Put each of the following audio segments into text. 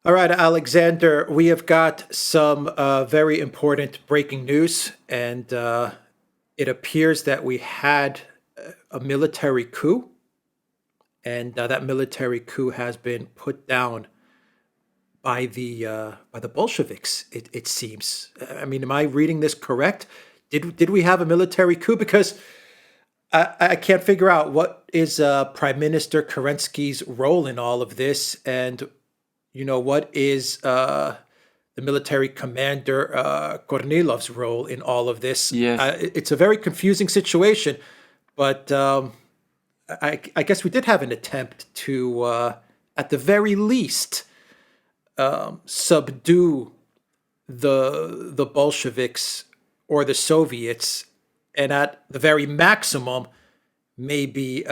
All right, Alexander, we have got some very important breaking news, and it appears that we had a military coup, and that military coup has been put down by the Bolsheviks. It seems. I mean, am I reading this correct? Did we have a military coup? Because I can't figure out what is Prime Minister Kerensky's role in all of this, and what is the military commander Kornilov's role in all of this. Yes. It's a very confusing situation, but I guess we did have an attempt to, at the very least, subdue the Bolsheviks or the Soviets, and at the very maximum, maybe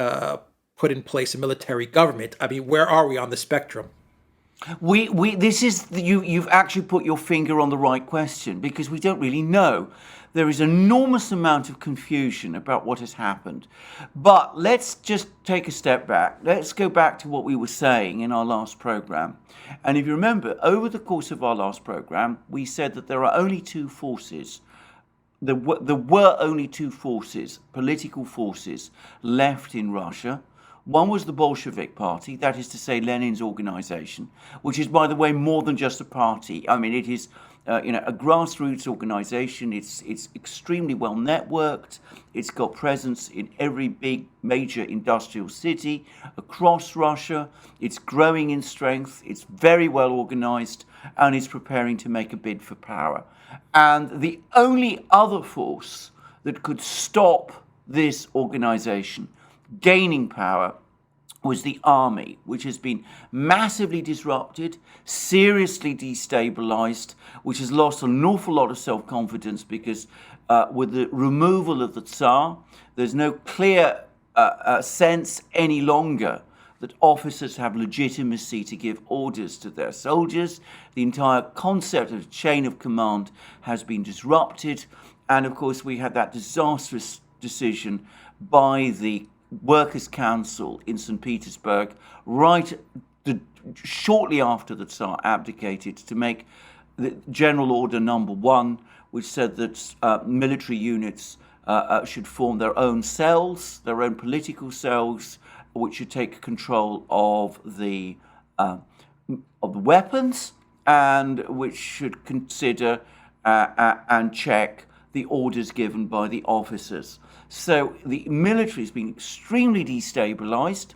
put in place a military government. I mean, where are we on the spectrum? This is you've actually put your finger on the right question, because we don't really know. There is an enormous amount of confusion about what has happened. But let's just take a step back. Let's go back to what we were saying in our last program. And if you remember, over the course of our last program, we said that there are only two forces. There were only two forces, political forces, left in Russia. One was the Bolshevik Party, that is to say Lenin's organization, which is, by the way, more than just a party. I mean, it is a grassroots organization. It's extremely well networked. It's got presence in every big major industrial city across Russia. It's growing in strength. It's very well organized, and it's preparing to make a bid for power. And the only other force that could stop this organization gaining power was the army, which has been massively disrupted, seriously destabilized, which has lost an awful lot of self-confidence because with the removal of the Tsar, there's no clear sense any longer that officers have legitimacy to give orders to their soldiers. The entire concept of chain of command has been disrupted. And of course, we had that disastrous decision by the Workers' Council in St. Petersburg, shortly after the Tsar abdicated, to make the General Order Number 1, which said that military units should form their own cells, their own political cells, which should take control of the weapons, and which should consider and check the orders given by the officers. So the military has been extremely destabilized.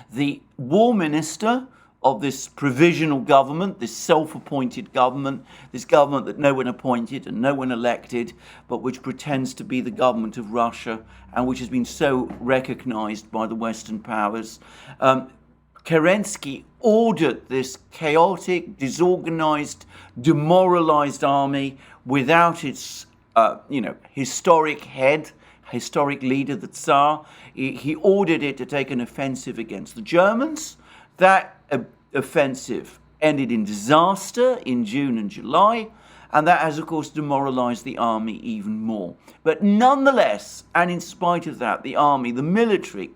The war minister of this provisional government, this self-appointed government, this government that no one appointed and no one elected, but which pretends to be the government of Russia and which has been so recognized by the Western powers, Kerensky ordered this chaotic, disorganized, demoralized army without its historic head, historic leader, the Tsar. He ordered it to take an offensive against the Germans. That offensive ended in disaster in June and July, and that has, of course, demoralized the army even more. But nonetheless, and in spite of that, the army, the military,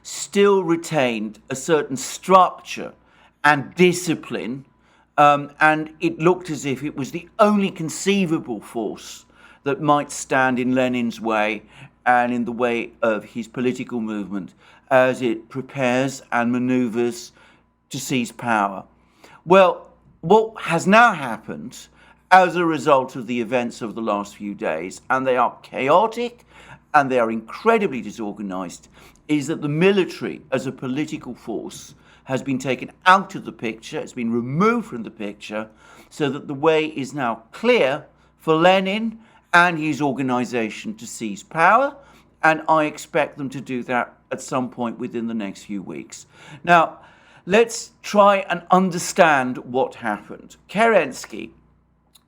still retained a certain structure and discipline, and it looked as if it was the only conceivable force that might stand in Lenin's way and in the way of his political movement as it prepares and maneuvers to seize power. Well, what has now happened as a result of the events of the last few days, and they are chaotic and they are incredibly disorganized, is that the military as a political force has been taken out of the picture, it's been removed from the picture, so that the way is now clear for Lenin and his organization to seize power, and I expect them to do that at some point within the next few weeks. Now, let's try and understand what happened. Kerensky,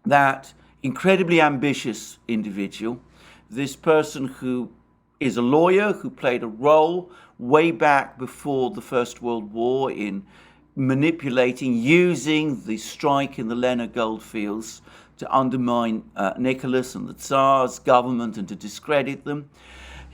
that incredibly ambitious individual, this person who is a lawyer, who played a role way back before the First World War in manipulating, using the strike in the Lena goldfields to undermine Nicholas and the Tsar's government and to discredit them.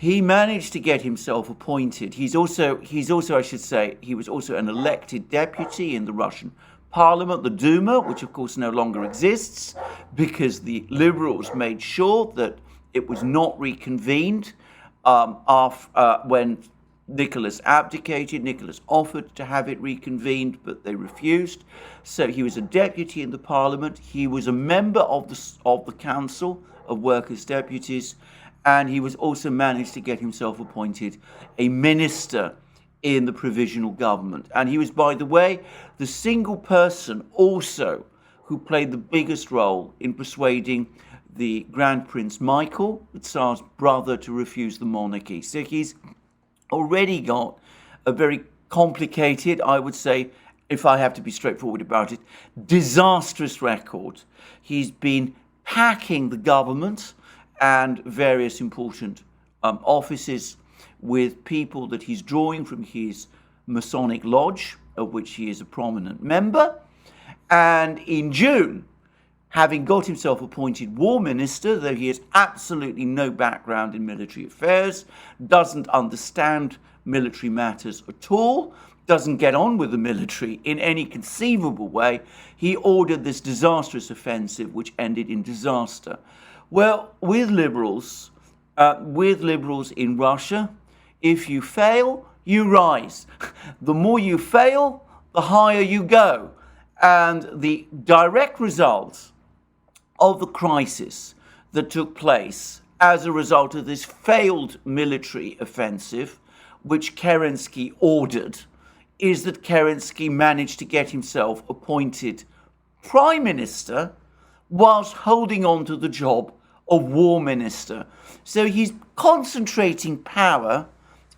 he managed to get himself appointed. He's also, I should say, he was also an elected deputy in the Russian Parliament, the Duma, which of course no longer exists because the liberals made sure that it was not reconvened when Nicholas abdicated. Nicholas offered to have it reconvened, but they refused. So he was a deputy in the Parliament. He was a member of the Council of Workers' Deputies, and he was also managed to get himself appointed a minister in the provisional government. And he was, by the way, the single person also who played the biggest role in persuading the Grand Prince Michael, the Tsar's brother, to refuse the monarchy. So he's already got a very complicated, I would say, if I have to be straightforward about it, disastrous record. He's been packing the government and various important offices with people that he's drawing from his Masonic lodge, of which he is a prominent member. And in June, having got himself appointed war minister, though he has absolutely no background in military affairs, doesn't understand military matters at all, doesn't get on with the military in any conceivable way, he ordered this disastrous offensive which ended in disaster. Well, with liberals in Russia, if you fail, you rise. The more you fail, the higher you go. And the direct result of the crisis that took place as a result of this failed military offensive, which Kerensky ordered, is that Kerensky managed to get himself appointed prime minister whilst holding on to the job of war minister. So he's concentrating power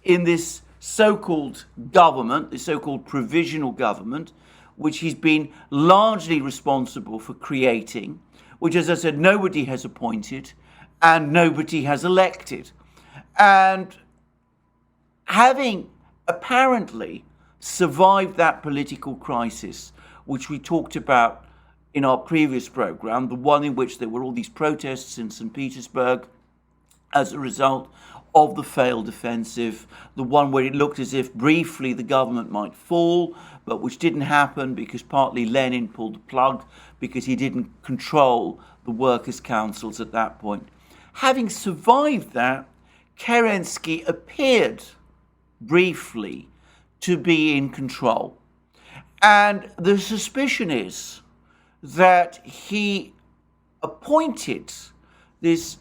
in this so-called government, this so-called provisional government, which he's been largely responsible for creating, which, as I said, nobody has appointed and nobody has elected. And having apparently survived that political crisis, which we talked about in our previous program, the one in which there were all these protests in St. Petersburg as a result of the failed offensive, the one where it looked as if briefly the government might fall, but which didn't happen because partly Lenin pulled the plug because he didn't control the workers' councils at that point. Having survived that, Kerensky appeared briefly to be in control. And the suspicion is that he appointed this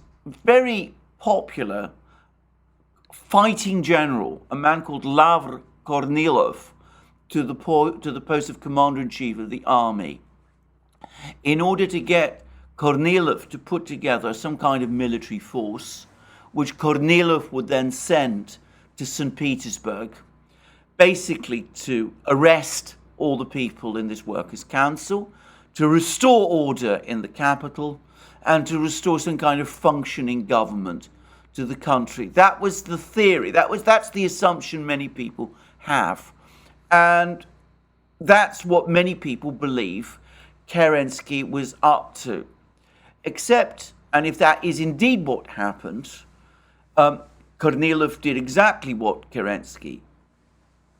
very popular fighting general, a man called Lavr Kornilov, to the post of commander-in-chief of the army, in order to get Kornilov to put together some kind of military force, which Kornilov would then send to St. Petersburg, basically to arrest all the people in this workers' council, to restore order in the capital, and to restore some kind of functioning government to the country. That was the theory. That's the assumption many people have. And that's what many people believe Kerensky was up to. Except, and if that is indeed what happened, Kornilov did exactly what Kerensky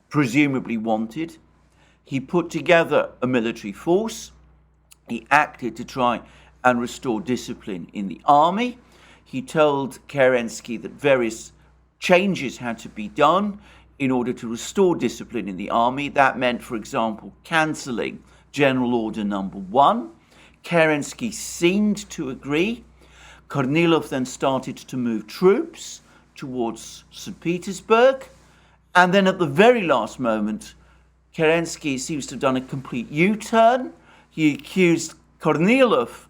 presumably wanted. He put together a military force. He acted to try and restore discipline in the army. He told Kerensky that various changes had to be done in order to restore discipline in the army. That meant, for example, cancelling General Order Number 1. Kerensky seemed to agree. Kornilov then started to move troops towards St. Petersburg. And then at the very last moment, Kerensky seems to have done a complete U-turn. He accused Kornilov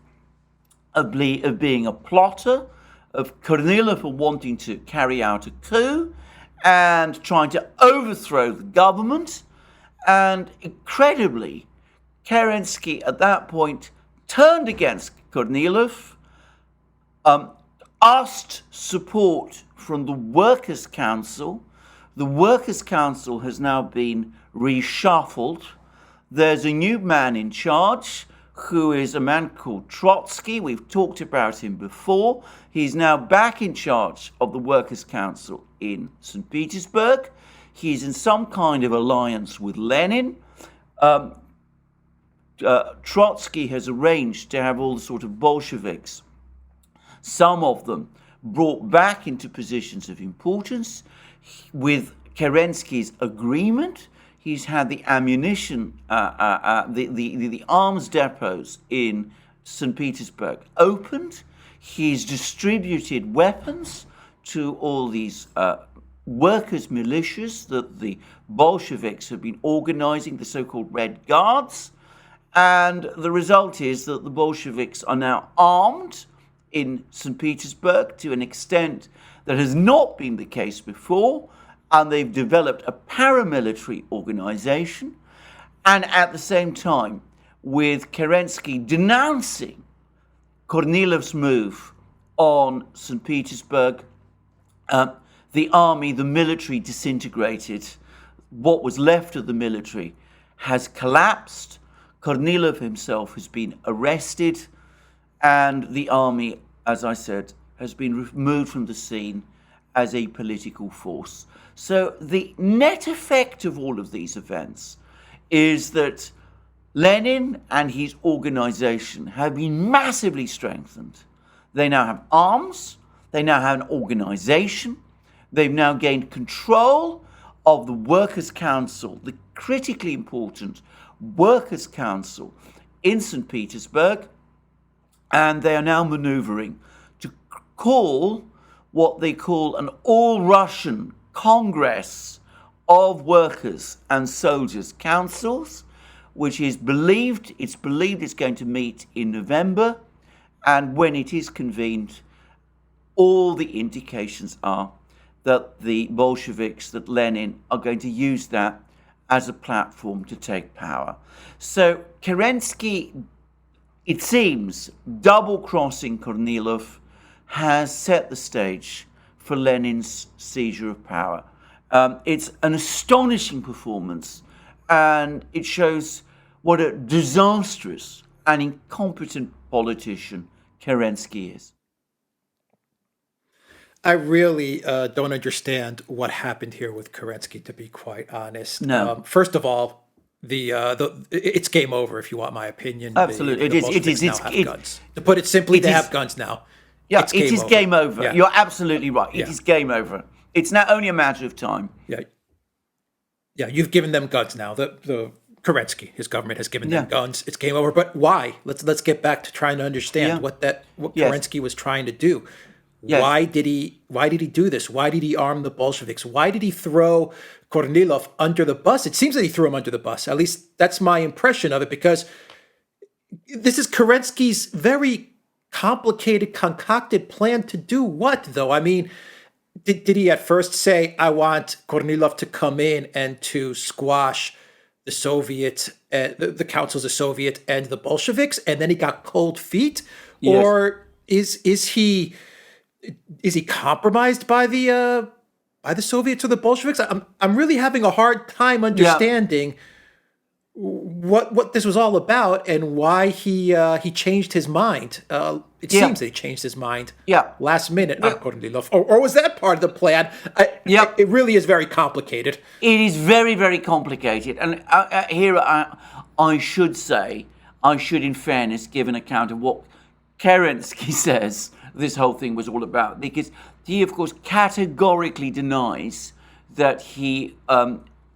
of being a plotter, of Kornilov wanting to carry out a coup and trying to overthrow the government. And incredibly, Kerensky at that point turned against Kornilov, asked support from the Workers' Council. The Workers' Council has now been reshuffled. There's a new man in charge who is a man called Trotsky. We've talked about him before. He's now back in charge of the Workers' Council in St. Petersburg. He's in some kind of alliance with Lenin. Trotsky has arranged to have all the sort of Bolsheviks, some of them brought back into positions of importance. With Kerensky's agreement, he's had the ammunition, the arms depots in St. Petersburg opened. He's distributed weapons to all these workers' militias that the Bolsheviks have been organizing, the so-called Red Guards. And the result is that the Bolsheviks are now armed in St. Petersburg to an extent that has not been the case before, and they've developed a paramilitary organization. And at the same time, with Kerensky denouncing Kornilov's move on St. Petersburg, the army, the military disintegrated. What was left of the military has collapsed. Kornilov himself has been arrested, and the army, as I said, has been removed from the scene as a political force. So the net effect of all of these events is that Lenin and his organization have been massively strengthened. They now have arms, they now have an organization, they've now gained control of the Workers' Council, the critically important Workers' Council in St. Petersburg, and they are now maneuvering to call what they call an all-Russian Congress of Workers and Soldiers Councils, which is believed it's going to meet in November, and when it is convened, all the indications are that the Bolsheviks, that Lenin, are going to use that as a platform to take power. So Kerensky, it seems, double-crossing Kornilov, has set the stage for Lenin's seizure of power. It's an astonishing performance, and it shows what a disastrous and incompetent politician Kerensky is. I really don't understand what happened here with Kerensky, to be quite honest. No. First of all, it's game over, if you want my opinion. Absolutely. The Bolsheviks now have guns. To put it simply, they have guns now. Yeah, it is game over. Yeah. You're absolutely right. It is game over. It's now only a matter of time. Yeah. Yeah, you've given them guns now. The Kerensky, his government has given them guns. It's game over. But why? Let's get back to trying to understand what Kerensky was trying to do. Yes. Why did he do this? Why did he arm the Bolsheviks? Why did he throw Kornilov under the bus? It seems that he threw him under the bus. At least that's my impression of it, because this is Kerensky's very complicated, concocted plan to do what, though? I mean, did he at first say, I want Kornilov to come in and to squash the Soviet, the councils of Soviet and the Bolsheviks, and then he got cold feet? Yes. Or is he compromised by the Soviets or the Bolsheviks? I'm really having a hard time understanding what this was all about and why he changed his mind. It seems that he changed his mind last minute on Kornilov. Or was that part of the plan? It really is very complicated. It is very, very complicated. And here I should say, in fairness, give an account of what Kerensky says this whole thing was all about, because he, of course, categorically denies that he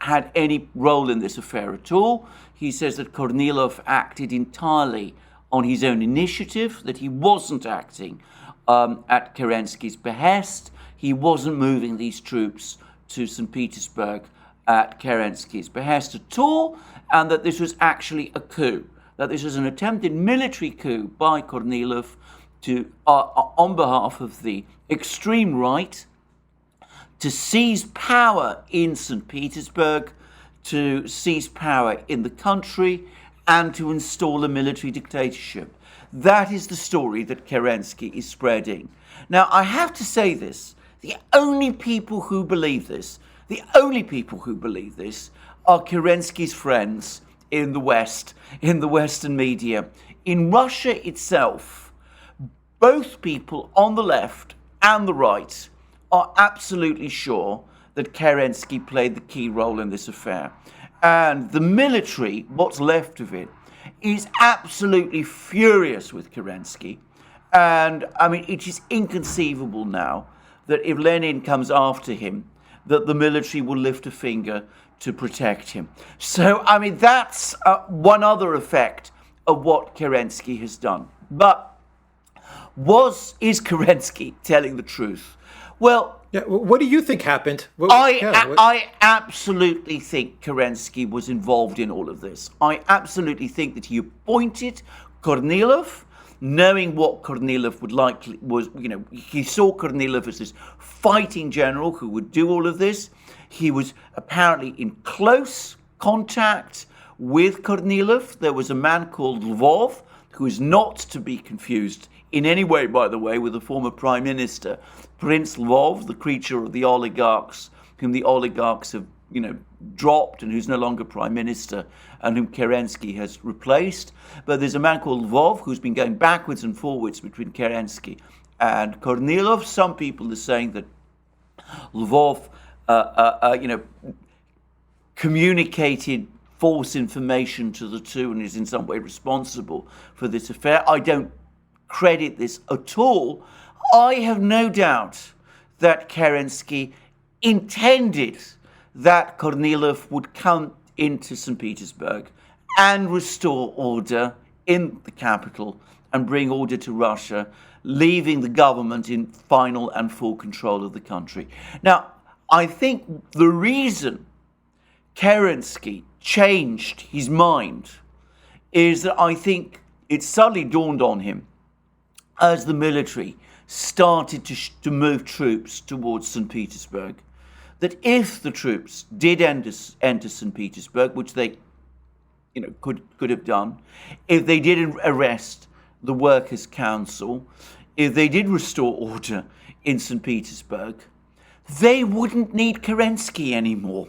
had any role in this affair at all. He says that Kornilov acted entirely on his own initiative, that he wasn't acting at Kerensky's behest. He wasn't moving these troops to St. Petersburg at Kerensky's behest at all, and that this was actually a coup, that this was an attempted military coup by Kornilov to, on behalf of the extreme right, to seize power in St. Petersburg, to seize power in the country, and to install a military dictatorship. That is the story that Kerensky is spreading. Now, I have to say this. The only people who believe this are Kerensky's friends in the West, in the Western media, in Russia itself, both people on the left and the right are absolutely sure that Kerensky played the key role in this affair. And the military, what's left of it, is absolutely furious with Kerensky. And I mean, it is inconceivable now that if Lenin comes after him, that the military will lift a finger to protect him. So, I mean, that's one other effect of what Kerensky has done. But is Kerensky telling the truth? Well, Yeah, what do you think happened? I absolutely think Kerensky was involved in all of this. I absolutely think that he appointed Kornilov, knowing what Kornilov would likely was, he saw Kornilov as this fighting general who would do all of this. He was apparently in close contact with Kornilov. There was a man called Lvov, who is not to be confused in any way, by the way, with the former prime minister, Prince Lvov, the creature of the oligarchs, whom the oligarchs have, dropped and who's no longer prime minister and whom Kerensky has replaced. But there's a man called Lvov who's been going backwards and forwards between Kerensky and Kornilov. Some people are saying that Lvov, communicated false information to the two and is in some way responsible for this affair. I don't credit this at all. I have no doubt that Kerensky intended that Kornilov would come into St. Petersburg and restore order in the capital and bring order to Russia, leaving the government in final and full control of the country. Now, I think the reason Kerensky changed his mind is that I think it suddenly dawned on him as the military started to move troops towards St. Petersburg, that if the troops did enter St. Petersburg, which they could have done, if they did arrest the Workers' Council, if they did restore order in St. Petersburg, they wouldn't need Kerensky anymore.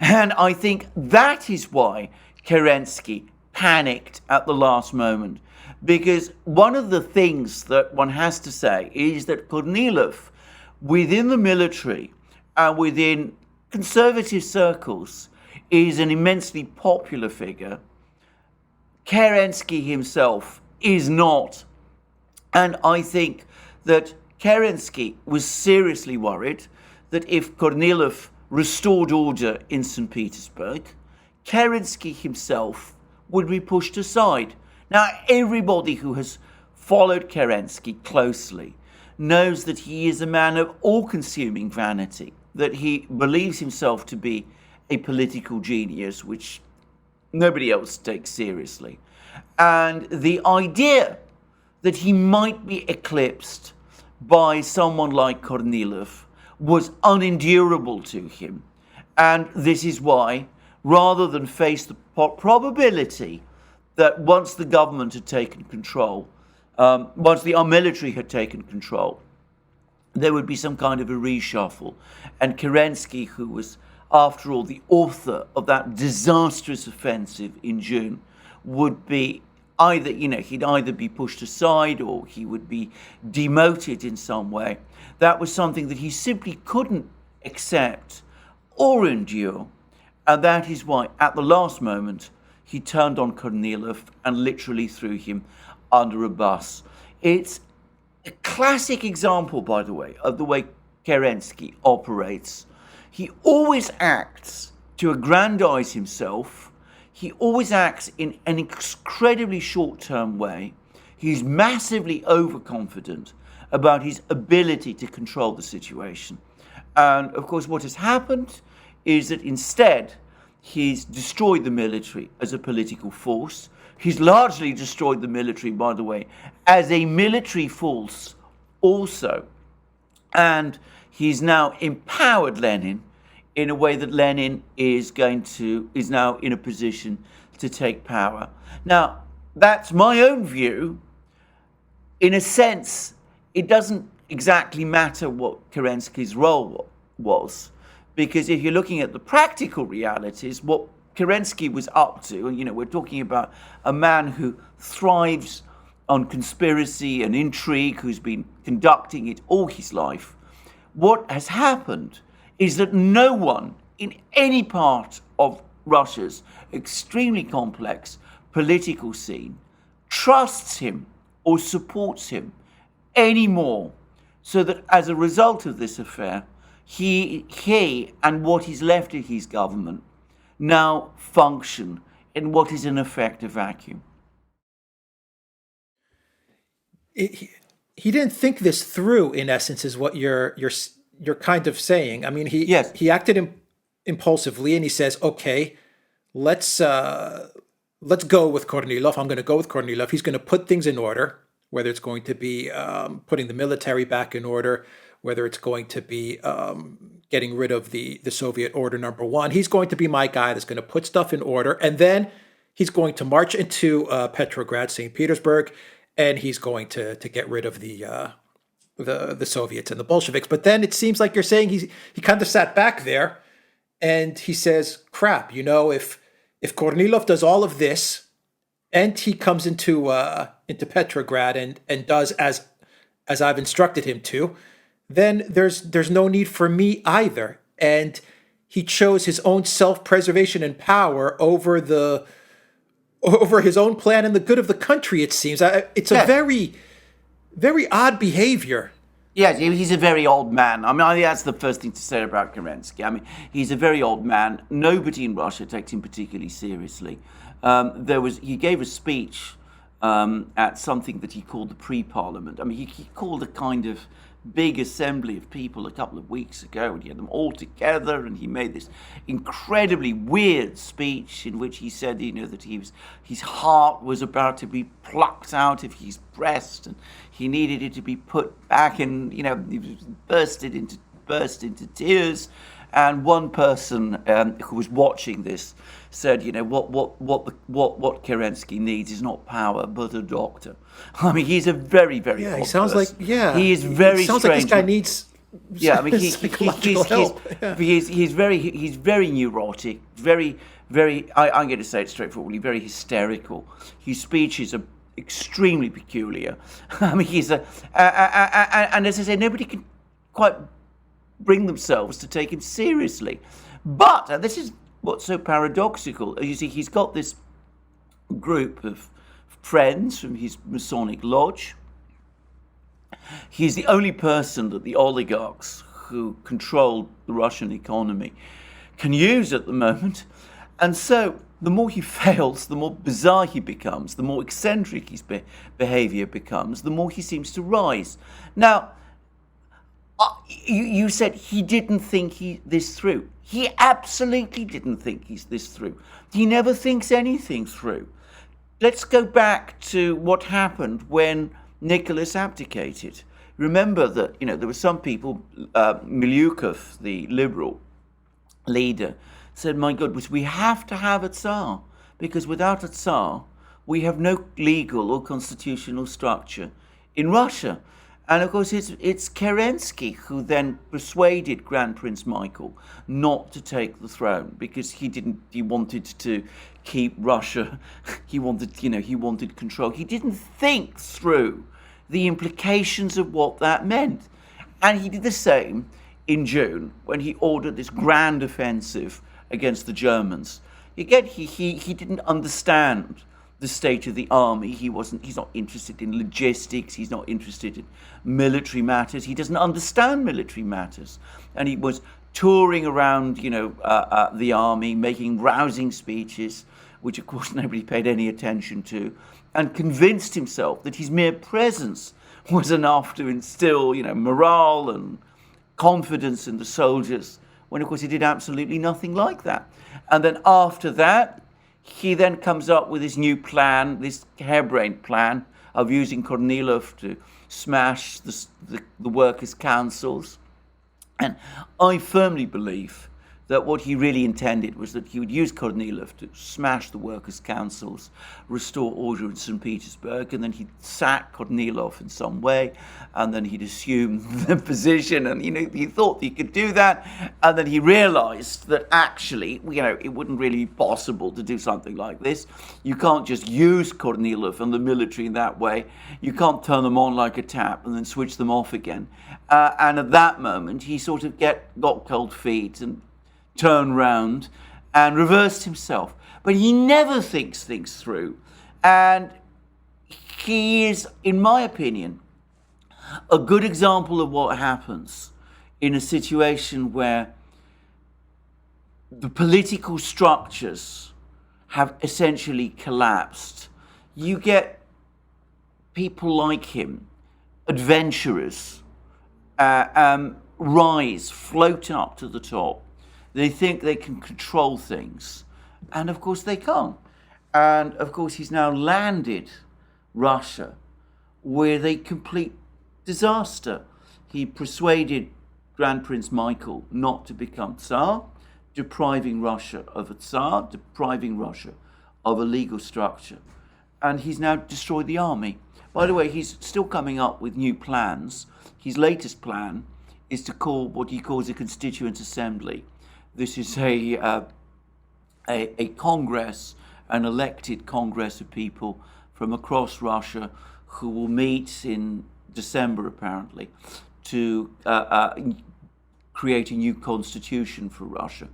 And I think that is why Kerensky panicked at the last moment. Because one of the things that one has to say is that Kornilov, within the military and within conservative circles, is an immensely popular figure. Kerensky himself is not. And I think that Kerensky was seriously worried that if Kornilov restored order in St. Petersburg, Kerensky himself would be pushed aside. Now, everybody who has followed Kerensky closely knows that he is a man of all-consuming vanity, that he believes himself to be a political genius, which nobody else takes seriously. And the idea that he might be eclipsed by someone like Kornilov was unendurable to him. And this is why, rather than face the probability that once the government had taken control, once the military had taken control, there would be some kind of a reshuffle. And Kerensky, who was, after all, the author of that disastrous offensive in June, would be either, he'd either be pushed aside or he would be demoted in some way. That was something that he simply couldn't accept or endure. And that is why, at the last moment, he turned on Kornilov and literally threw him under a bus. It's a classic example, by the way, of the way Kerensky operates. He always acts to aggrandize himself. He always acts in an incredibly short-term way. He's massively overconfident about his ability to control the situation. And, of course, what has happened is that instead, he's destroyed the military as a political force. He's largely destroyed the military, by the way, as a military force also. And he's now empowered Lenin in a way that Lenin is now in a position to take power. Now, that's my own view. In a sense, it doesn't exactly matter what Kerensky's role was, because if you're looking at the practical realities, what Kerensky was up to, and we're talking about a man who thrives on conspiracy and intrigue, who's been conducting it all his life. What has happened is that no one in any part of Russia's extremely complex political scene trusts him or supports him anymore, so that as a result of this affair, he and what is left of his government now function in what is in effect a vacuum. He didn't think this through, in essence, is what you're kind of saying. I mean, Yes. he acted impulsively, and he says, "Okay, let's go with Kornilov. I'm going to go with Kornilov. He's going to put things in order, whether it's going to be putting the military back in order, whether it's going to be getting rid of the Soviet Order number one. He's going to be my guy that's going to put stuff in order, and then he's going to march into Petrograd, St. Petersburg, and he's going to get rid of the Soviets and the Bolsheviks." But then it seems like you're saying he kind of sat back there, and he says, "Crap, if Kornilov does all of this, and he comes into Petrograd and does as I've instructed him to, then there's no need for me either." And he chose his own self-preservation and power over his own plan and the good of the country. It seems it's a very, very odd behavior. Yes, he's a very old man. I mean, that's the first thing to say about Kerensky. I mean, he's a very old man. Nobody in Russia takes him particularly seriously. He gave a speech at something that he called the pre-parliament. I mean, he called a kind of big assembly of people a couple of weeks ago, and he had them all together, and he made this incredibly weird speech in which he said, that his heart was about to be plucked out of his breast, and he needed it to be put back, and he burst into tears. And one person who was watching this said, what Kerensky needs is not power, but a doctor. I mean, he's a very, very old He sounds person. he is very He sounds strange. like this guy needs psychological help. He's very neurotic, very, very. I'm going to say it straightforwardly, very hysterical. His speeches are extremely peculiar. I mean, and as I say, nobody can quite bring themselves to take him seriously. But and this is what's so paradoxical. You see, he's got this group of friends from his Masonic lodge. He's the only person that the oligarchs who control the Russian economy can use at the moment. And so the more he fails, the more bizarre he becomes, the more eccentric his behavior becomes, the more he seems to rise. Now, you said he didn't think this through. He absolutely didn't think this through. He never thinks anything through. Let's go back to what happened when Nicholas abdicated. Remember that, there were some people, Milyukov, the liberal leader, said, "My goodness, we have to have a Tsar, because without a Tsar, we have no legal or constitutional structure in Russia." And of course, it's Kerensky who then persuaded Grand Prince Michael not to take the throne, because he wanted to keep Russia. He wanted control. He didn't think through the implications of what that meant. And he did the same in June when he ordered this grand offensive against the Germans. Again, he didn't understand the state of the army. He's not interested in logistics. He's not interested in military matters. He doesn't understand military matters. And he was touring around, the army, making rousing speeches, which of course nobody paid any attention to, and convinced himself that his mere presence was enough to instill, morale and confidence in the soldiers, when of course he did absolutely nothing like that. And then after that, he then comes up with his new plan, this harebrained plan of using Kornilov to smash the workers' councils. And I firmly believe that what he really intended was that he would use Kornilov to smash the workers' councils, restore order in St. Petersburg, and then he'd sack Kornilov in some way, and then he'd assume the position, and he thought he could do that, and then he realized that actually, it wouldn't really be possible to do something like this. You can't just use Kornilov and the military in that way. You can't turn them on like a tap and then switch them off again. And at that moment, he sort of got cold feet and turned round and reversed himself. But he never thinks things through. And he is, in my opinion, a good example of what happens in a situation where the political structures have essentially collapsed. You get people like him, adventurers, rise, float up to the top. They think they can control things. And of course they can't. And of course he's now landed Russia with a complete disaster. He persuaded Grand Prince Michael not to become Tsar, depriving Russia of a Tsar, depriving Russia of a legal structure. And he's now destroyed the army. By the way, he's still coming up with new plans. His latest plan is to call what he calls a Constituent Assembly. This is a Congress, an elected Congress of people from across Russia who will meet in December, apparently, to create a new constitution for Russia.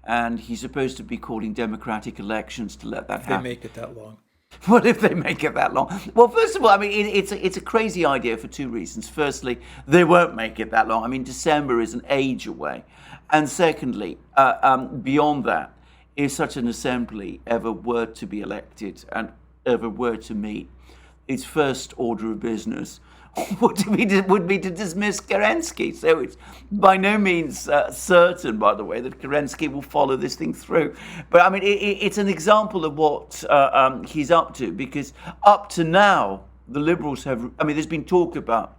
And he's supposed to be calling democratic elections to let that happen. They make it that long. What if they make it that long? Well, first of all, it's a crazy idea for two reasons. Firstly, they won't make it that long. December is an age away. And secondly, beyond that, if such an assembly ever were to be elected and ever were to meet, its first order of business would be to dismiss Kerensky. So it's by no means certain, by the way, that Kerensky will follow this thing through. But it's an example of what he's up to, because up to now, the Liberals have, there's been talk about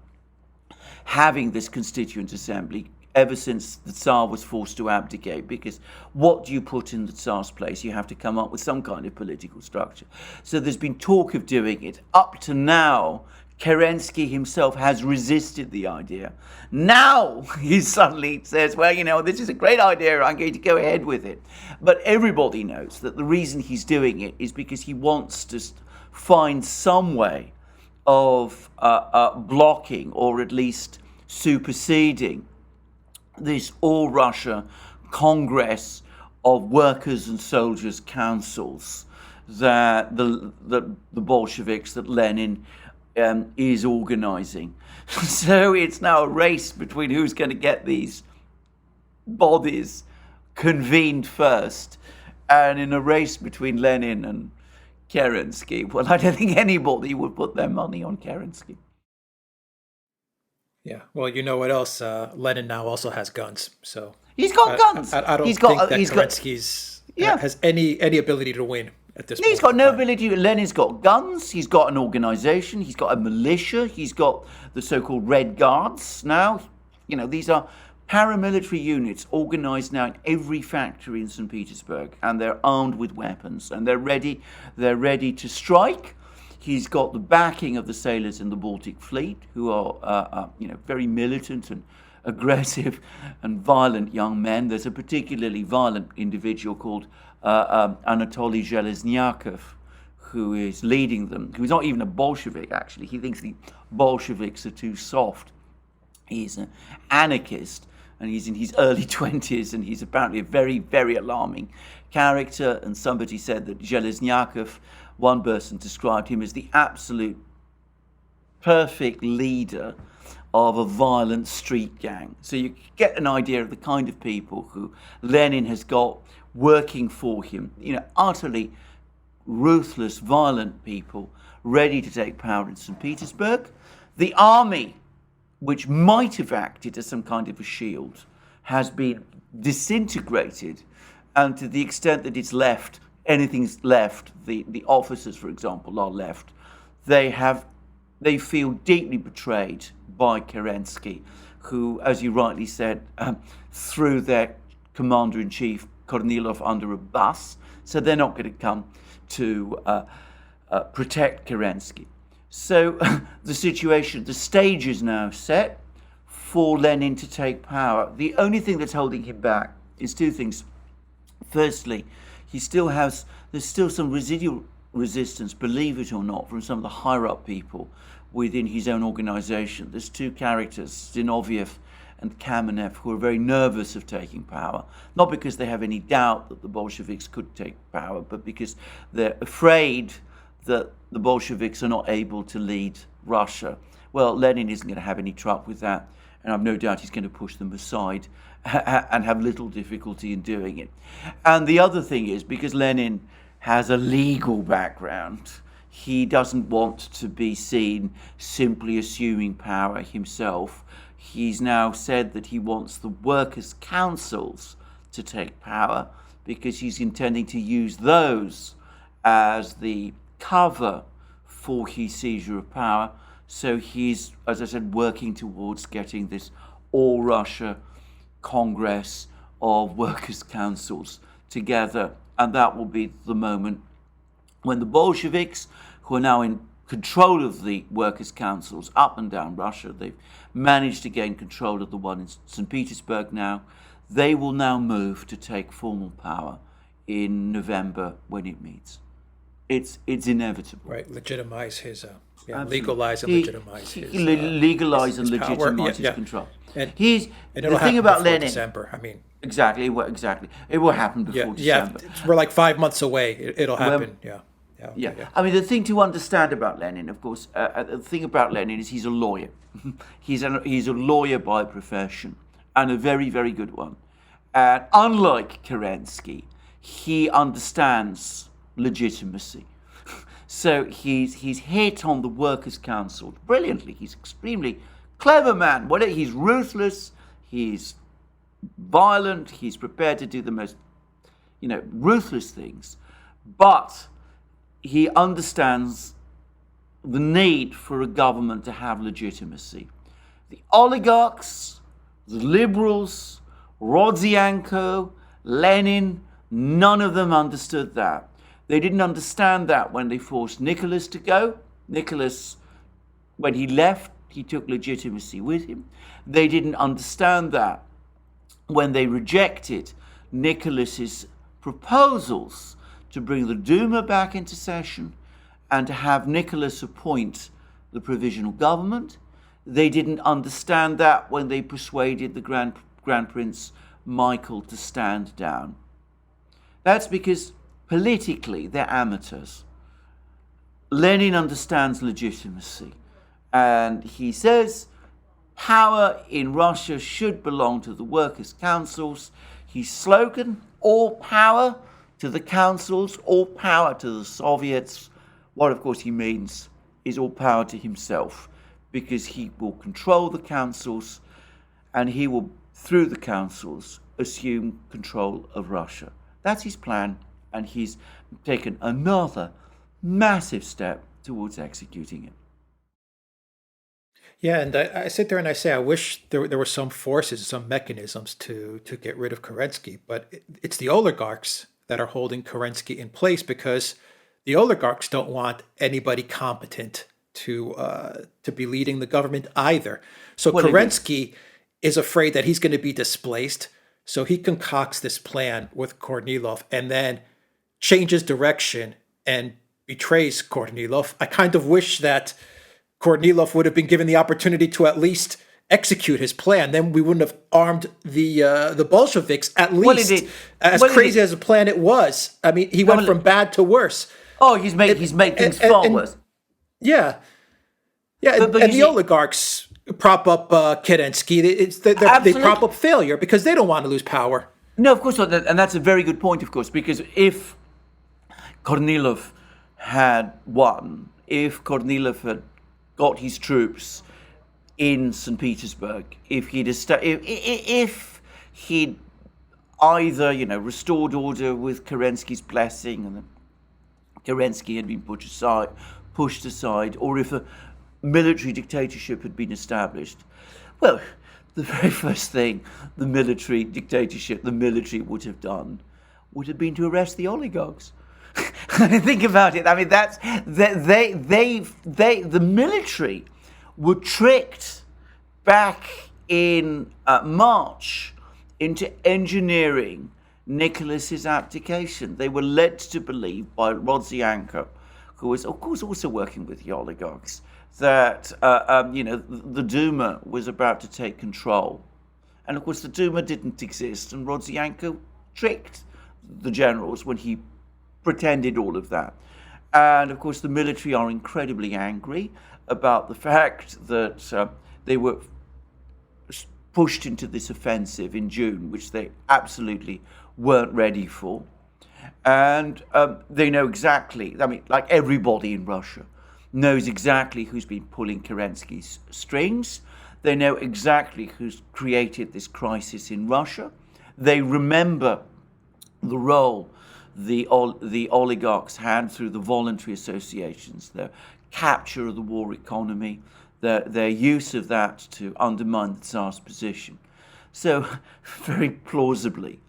having this Constituent Assembly ever since the Tsar was forced to abdicate, because what do you put in the Tsar's place? You have to come up with some kind of political structure. So there's been talk of doing it. Up to now, Kerensky himself has resisted the idea. Now he suddenly says, well, this is a great idea, I'm going to go ahead with it. But everybody knows that the reason he's doing it is because he wants to find some way of blocking, or at least superseding, this all-Russia Congress of workers and soldiers councils that the Bolsheviks, that Lenin is organizing. So it's now a race between who's going to get these bodies convened first. And in a race between Lenin and Kerensky, well, I don't think anybody would put their money on Kerensky. Yeah. Well, you know what else? Lenin now also has guns. So he's got guns. I don't think that Kerensky's has any ability to win at this point. He's got no ability. Lenin's got guns. He's got an organization. He's got a militia. He's got the so-called Red Guards now. These are paramilitary units organized now in every factory in St. Petersburg, and they're armed with weapons, and they're ready to strike. He's got the backing of the sailors in the Baltic Fleet, who are very militant and aggressive and violent young men. There's a particularly violent individual called Anatoly Zheleznyakov, who is leading them, who's not even a Bolshevik, actually. He thinks the Bolsheviks are too soft. He's an anarchist, and he's in his early 20s, and he's apparently a very, very alarming character. And somebody said that Zheleznyakov, one person described him as the absolute perfect leader of a violent street gang. So you get an idea of the kind of people who Lenin has got working for him. Utterly ruthless, violent people ready to take power in St. Petersburg. The army, which might have acted as some kind of a shield, has been disintegrated, and to the extent that it's left, anything's left, the officers, for example, are left, they feel deeply betrayed by Kerensky, who, as you rightly said, through their commander-in-chief Kornilov under a bus, so they're not going to come to protect Kerensky. So the stage is now set for Lenin to take power. The only thing that's holding him back is two things. Firstly, there's still some residual resistance, believe it or not, from some of the higher-up people within his own organization. There's two characters, Zinoviev and Kamenev, who are very nervous of taking power, not because they have any doubt that the Bolsheviks could take power, but because they're afraid that the Bolsheviks are not able to lead Russia. Well, Lenin isn't going to have any trouble with that, and I've no doubt he's going to push them aside and have little difficulty in doing it. And the other thing is, because Lenin has a legal background, he doesn't want to be seen simply assuming power himself. He's now said that he wants the workers' councils to take power because he's intending to use those as the cover for his seizure of power. So he's, as I said, working towards getting this all-Russia Congress of workers' councils together. And that will be the moment when the Bolsheviks, who are now in control of the workers' councils up and down Russia, they've managed to gain control of the one in St. Petersburg now, they will now move to take formal power in November when it meets. It's inevitable. Right, legitimize his, Absolutely. legalize and legitimize his legalize and his power. legitimize Yeah. his control. And The it'll thing happen about before Lenin, December. I mean, exactly, it will happen before December. we're like 5 months away. It'll happen. Yeah. I mean, the thing to understand about Lenin, of course, the thing about Lenin is he's a lawyer. He's a lawyer by profession, and a very, very good one. And unlike Kerensky, he understands legitimacy. So he's hit on the workers' council brilliantly. He's extremely clever man. He's ruthless. He's violent. He's prepared to do the most, ruthless things. But he understands the need for a government to have legitimacy. The oligarchs, the liberals, Rodzianko, Lenin, none of them understood that. They didn't understand that when they forced Nicholas to go. Nicholas, when he left, he took legitimacy with him. They didn't understand that when they rejected Nicholas's proposals to bring the Duma back into session and to have Nicholas appoint the provisional government. They didn't understand that when they persuaded the Grand Prince Michael to stand down. That's because politically they're amateurs. Lenin understands legitimacy, and he says power in Russia should belong to the workers' councils. His slogan, all power to the councils, all power to the Soviets. What, of course, he means is all power to himself, because he will control the councils and he will, through the councils, assume control of Russia. That's his plan, and he's taken another massive step towards executing it. Yeah, and I sit there and I say, I wish there were some forces, some mechanisms to get rid of Kerensky, but it's the oligarchs that are holding Kerensky in place, because the oligarchs don't want anybody competent to be leading the government either. So Kerensky is afraid that he's going to be displaced, so he concocts this plan with Kornilov and then changes direction and betrays Kornilov. I kind of wish that Kornilov would have been given the opportunity to at least execute his plan. Then we wouldn't have armed the Bolsheviks, at least. As crazy as a plan it was. I mean, he went from bad to worse. Oh, he's made things far worse. Yeah. Yeah, and the oligarchs prop up Kerensky. They prop up failure because they don't want to lose power. No, of course not. And that's a very good point, of course, because if Kornilov had won, if Kornilov had got his troops in St. Petersburg, if he'd either restored order with Kerensky's blessing and Kerensky had been pushed aside, or if a military dictatorship had been established, well, the very first thing the military dictatorship, the military would have done, would have been to arrest the oligarchs. Think about it. I mean, that's the military were tricked back in March into engineering Nicholas's abdication. They were led to believe by Rodzianko, who was, of course, also working with the oligarchs, that the Duma was about to take control. And of course, the Duma didn't exist, and Rodzianko tricked the generals when he pretended all of that. And of course, the military are incredibly angry about the fact that they were pushed into this offensive in June, which they absolutely weren't ready for. And they know exactly, I mean, like everybody in Russia knows exactly who's been pulling Kerensky's strings. They know exactly who's created this crisis in Russia. They remember the role the oligarchs had through the voluntary associations, their capture of the war economy, their use of that to undermine the Tsar's position. So, very plausibly,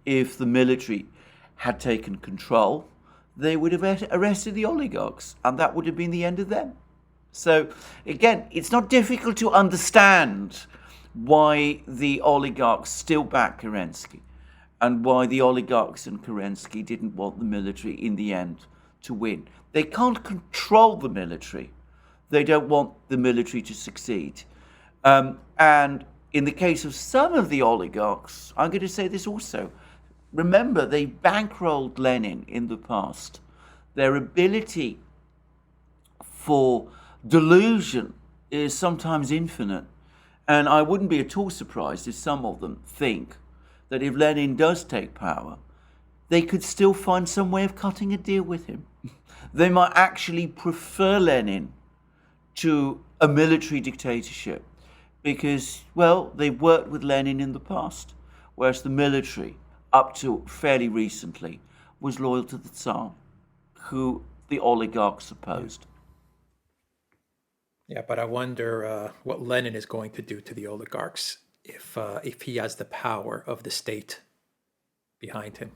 if the military had taken control, they would have arrested the oligarchs, and that would have been the end of them. So, again, it's not difficult to understand why the oligarchs still back Kerensky, and why the oligarchs and Kerensky didn't want the military in the end to win. They can't control the military. They don't want the military to succeed. And in the case of some of the oligarchs, I'm going to say this also. Remember, they bankrolled Lenin in the past. Their ability for delusion is sometimes infinite. And I wouldn't be at all surprised if some of them think that if Lenin does take power, they could still find some way of cutting a deal with him. They might actually prefer Lenin to a military dictatorship because, well, they've worked with Lenin in the past, whereas the military, up to fairly recently, was loyal to the Tsar, who the oligarchs opposed. Yeah, but I wonder what Lenin is going to do to the oligarchs if he has the power of the state behind him.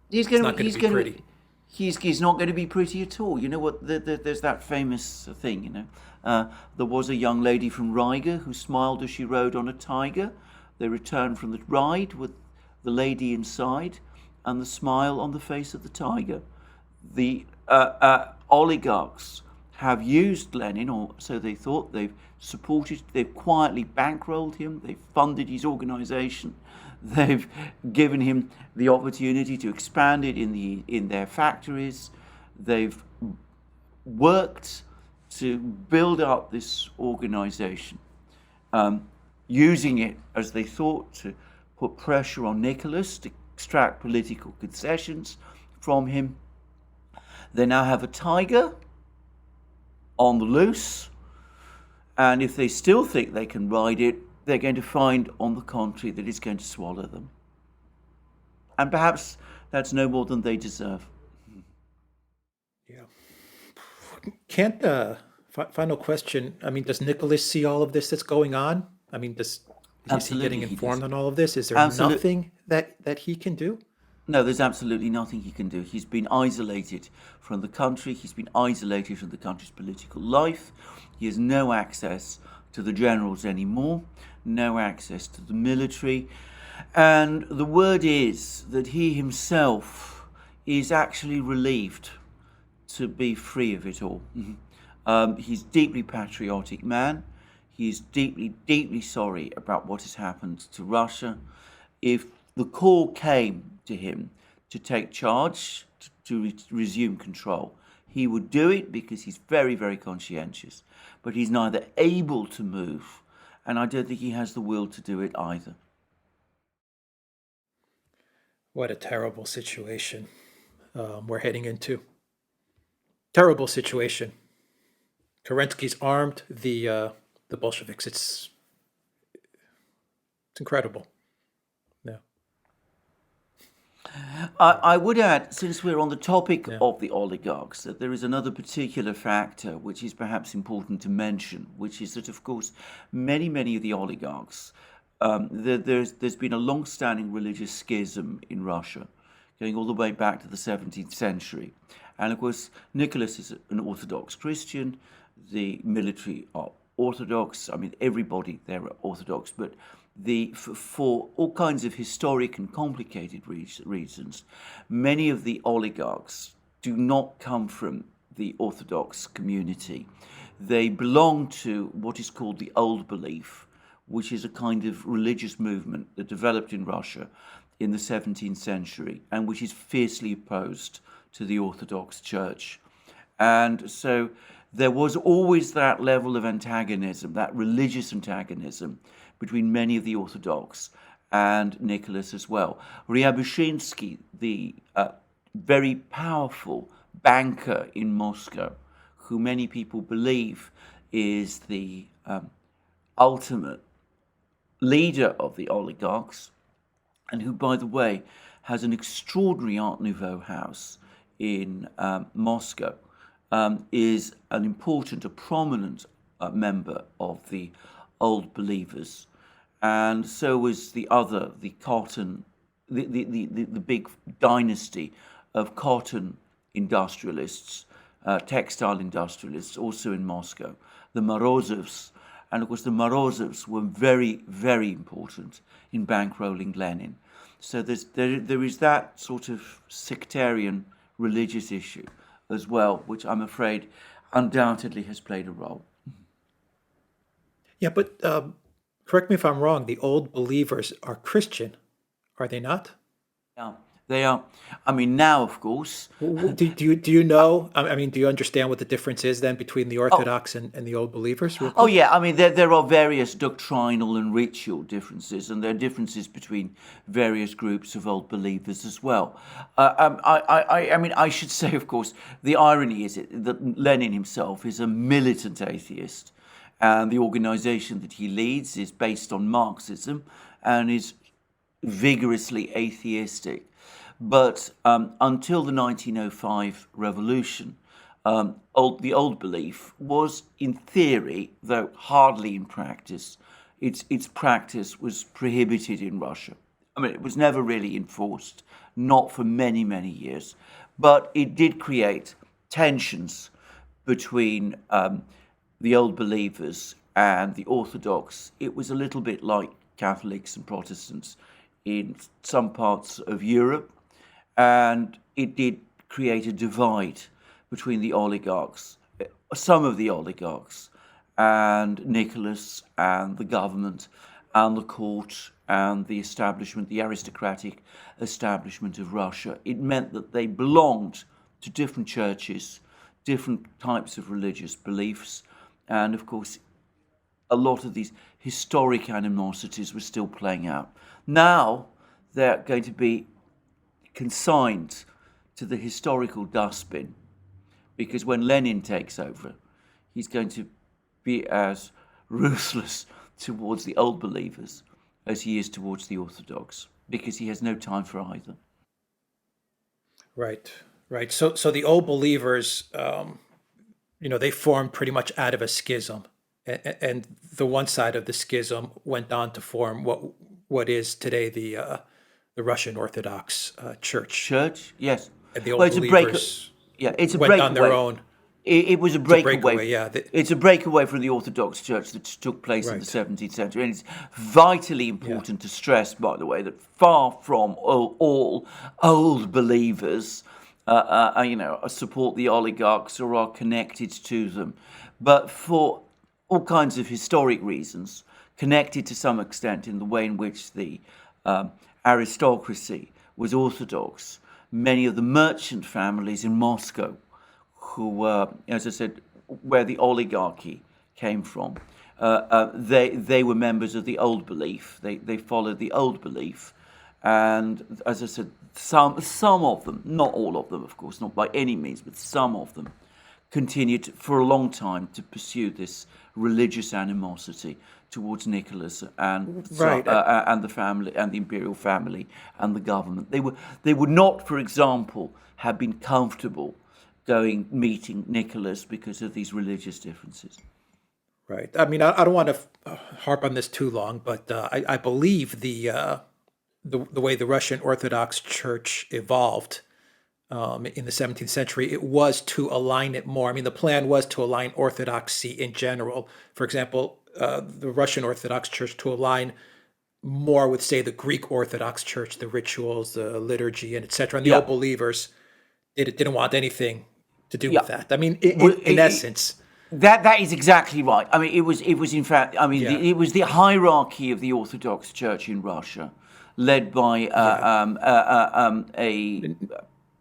He's not going to be pretty. He's not going to be pretty at all. You know what? There's that famous thing. You know, there was a young lady from Riga who smiled as she rode on a tiger. They returned from the ride with the lady inside and the smile on the face of the tiger. The oligarchs have used Lenin, or so they thought. They've supported, they've quietly bankrolled him, they've funded his organization, they've given him the opportunity to expand it in their factories, they've worked to build up this organization, using it, as they thought, to put pressure on Nicholas, to extract political concessions from him. They now have a tiger on the loose, and if they still think they can ride it, they're going to find, on the contrary, that it's going to swallow them. And perhaps that's no more than they deserve. Yeah. Can't, final question, I mean, does Nicholas see all of this that's going on? I mean, is he getting informed on all of this? Is there nothing that he can do? No, there's absolutely nothing he can do. He's been isolated from the country. He's been isolated from the country's political life. He has no access to the generals anymore, no access to the military. And the word is that he himself is actually relieved to be free of it all. He's a deeply patriotic man. He's deeply, deeply sorry about what has happened to Russia. If the call came to him to take charge, to resume control, he would do it because he's very, very conscientious. But he's neither able to move, and I don't think he has the will to do it either. What a terrible situation we're heading into. Terrible situation. Kerensky's armed the Bolsheviks. It's incredible. Yeah. I would add, since we're on the topic of the oligarchs, that there is another particular factor which is perhaps important to mention, which is that, of course, many of the oligarchs there's been a long-standing religious schism in Russia, going all the way back to the 17th century. And of course, Nicholas is an Orthodox Christian. The military are Orthodox. I mean, everybody there are Orthodox, but for all kinds of historic and complicated reasons, many of the oligarchs do not come from the Orthodox community. They belong to what is called the Old Belief, which is a kind of religious movement that developed in Russia in the 17th century and which is fiercely opposed to the Orthodox Church. And so there was always that level of antagonism, that religious antagonism between many of the Orthodox and Nicholas as well. Ryabushinsky, the very powerful banker in Moscow, who many people believe is the ultimate leader of the oligarchs, and who, by the way, has an extraordinary Art Nouveau house in Moscow, is an important, a prominent member of the Old Believers. And so was the cotton, the big dynasty of cotton industrialists, textile industrialists, also in Moscow, the Morozovs. And of course, the Morozovs were very, very important in bankrolling Lenin. So there is that sort of sectarian religious issue as well, which I'm afraid undoubtedly has played a role. Yeah, but correct me if I'm wrong. The Old Believers are Christian, are they not? Yeah, they are. I mean, now, of course. Do you know? I mean, do you understand what the difference is then between the Orthodox and the Old Believers? Real Oh, quick? yeah. I mean, there are various doctrinal and ritual differences, and there are differences between various groups of Old Believers as well. I mean, I should say, of course, the irony is that Lenin himself is a militant atheist, and the organization that he leads is based on Marxism and is vigorously atheistic. But until the 1905 revolution, the old belief was, in theory, though hardly in practice, its practice was prohibited in Russia. I mean, it was never really enforced, not for many, many years. But it did create tensions between the Old Believers and the Orthodox. It was a little bit like Catholics and Protestants in some parts of Europe. And it did create a divide between the oligarchs, some of the oligarchs, and Nicholas and the government and the court and the establishment, the aristocratic establishment of Russia. It meant that they belonged to different churches, different types of religious beliefs, and of course, a lot of these historic animosities were still playing out. Now, they're going to be consigned to the historical dustbin, because when Lenin takes over, he's going to be as ruthless towards the Old Believers as he is towards the Orthodox, because he has no time for either. Right, right. So the Old Believers, they formed pretty much out of a schism, and the one side of the schism went on to form what is today the Russian Orthodox Church. Church, yes. And the Well, Old it's a Believers it's a went on their breakaway. own. It was a It's a breakaway. breakaway, yeah. It's a breakaway from the Orthodox Church that took place in the Right. 17th century. And it's vitally important to stress, by the way, that far from all old believers, support the oligarchs or are connected to them. But for all kinds of historic reasons, connected to some extent in the way in which the aristocracy was Orthodox, many of the merchant families in Moscow, who were, as I said, where the oligarchy came from, they were members of the Old Belief. They followed the Old Belief, and as I said, some of them, not all of them, of course, not by any means, but some of them, continued for a long time to pursue this religious animosity towards Nicholas and Right. and the family and the imperial family and the government. They would not, for example, have been comfortable meeting Nicholas because of these religious differences. Right. I mean, I don't want to harp on this too long, but I believe the way the Russian Orthodox Church evolved in the 17th century, it was to align it more. I mean, the plan was to align Orthodoxy in general. For example, the Russian Orthodox Church to align more with, say, the Greek Orthodox Church, the rituals, the liturgy, and etc. And the Yeah, old believers didn't want anything to do yeah. with that. I mean, Well, in essence, that is exactly right. I mean, it was in fact. I mean, yeah, it was the hierarchy of the Orthodox Church in Russia, led by yeah. a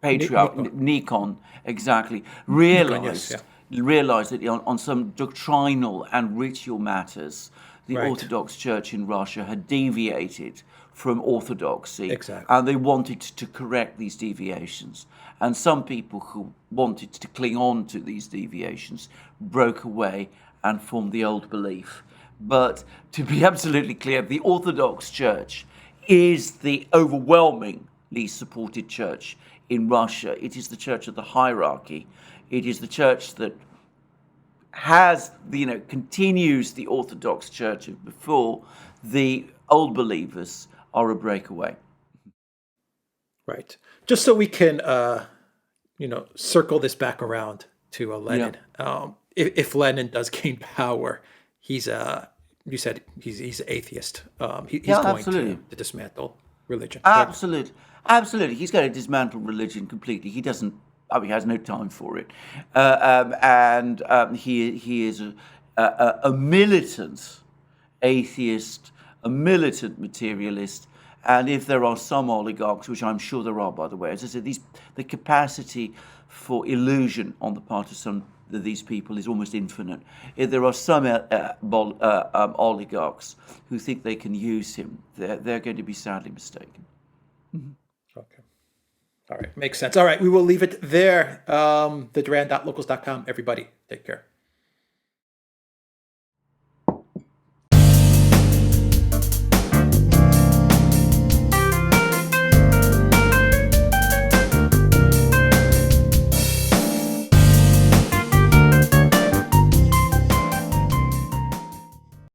patriarch Nico, Nikon, exactly, Nikon, yes, yeah, realized that on some doctrinal and ritual matters, the right, Orthodox Church in Russia had deviated from orthodoxy, exactly, and they wanted to correct these deviations. And some people who wanted to cling on to these deviations broke away and formed the old belief. But to be absolutely clear, the Orthodox Church is the overwhelmingly supported church in Russia. It is the church of the hierarchy. It is the church that has, continues the Orthodox Church of before. The old believers are a breakaway. right. Just so we can, circle this back around to Yeah, Lenin. If Lenin does gain power, he's you said he's an atheist. He's yeah, going absolutely. to dismantle religion, correct? Absolutely, absolutely. He's going to dismantle religion completely. He doesn't. I mean, he has no time for it, and he is a militant atheist, a militant materialist. And if there are some oligarchs, which I'm sure there are, by the way, as I said, the capacity for illusion on the part of some of these people is almost infinite. If there are some oligarchs who think they can use him, they're going to be sadly mistaken. Okay. All right. Makes sense. All right. We will leave it there. The Duran.locals.com. Everybody, take care.